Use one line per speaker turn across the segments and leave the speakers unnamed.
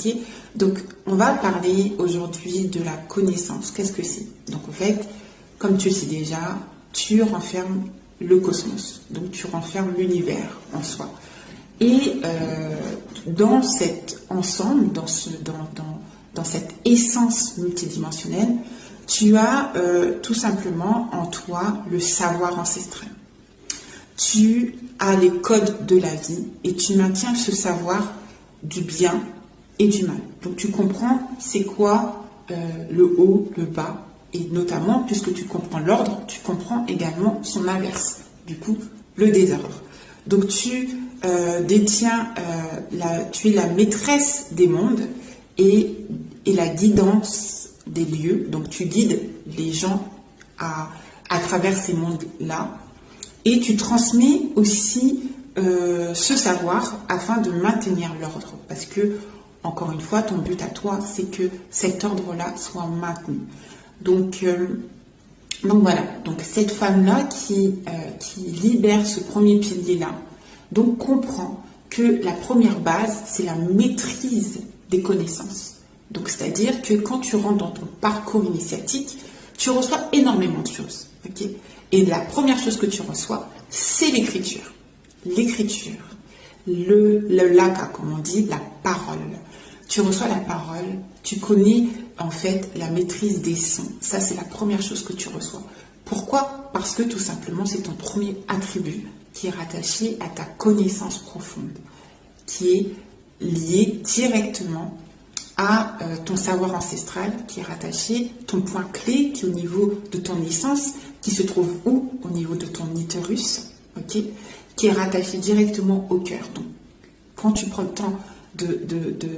ok? Donc, on va parler aujourd'hui de la connaissance. Qu'est-ce que c'est? Donc, en fait, comme tu le sais déjà, tu renfermes le cosmos. Donc, tu renfermes l'univers en soi. Et dans cet ensemble, dans cette essence multidimensionnelle, tu as tout simplement en toi le savoir ancestral. Tu as les codes de la vie et tu maintiens ce savoir du bien et du mal. Donc tu comprends c'est quoi le haut, le bas, et notamment, puisque tu comprends l'ordre, tu comprends également son inverse, du coup, le désordre. Donc tu détiens, tu es la maîtresse des mondes et la guidance des lieux. Donc tu guides les gens à travers ces mondes-là. Et tu transmets aussi ce savoir afin de maintenir l'ordre. Parce que, encore une fois, ton but à toi, c'est que cet ordre-là soit maintenu. Donc voilà. Donc cette femme-là qui libère ce premier pilier-là, donc comprend que la première base, c'est la maîtrise des connaissances. Donc c'est-à-dire que quand tu rentres dans ton parcours initiatique, tu reçois énormément de choses. Okay, et la première chose que tu reçois, c'est l'écriture. L'écriture, le laka, comme on dit, la parole. Tu reçois la parole, tu connais en fait la maîtrise des sons. Ça, c'est la première chose que tu reçois. Pourquoi? Parce que tout simplement, c'est ton premier attribut qui est rattaché à ta connaissance profonde, qui est lié directement à ton savoir ancestral, qui est rattaché, ton point clé, qui est au niveau de ton essence, qui se trouve où? Au niveau de ton utérus, ok, qui est rattaché directement au cœur. Donc, quand tu prends le temps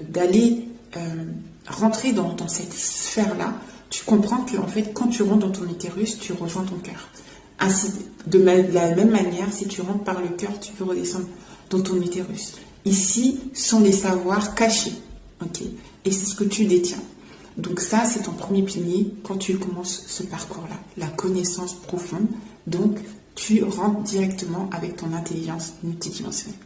d'aller rentrer dans cette sphère-là, tu comprends que en fait, quand tu rentres dans ton utérus, tu rejoins ton cœur. Ainsi, de la même manière, si tu rentres par le cœur, tu peux redescendre dans ton utérus. Ici sont les savoirs cachés, ok, et c'est ce que tu détiens. Donc ça, c'est ton premier pilier quand tu commences ce parcours-là, la connaissance profonde. Donc, tu rentres directement avec ton intelligence multidimensionnelle.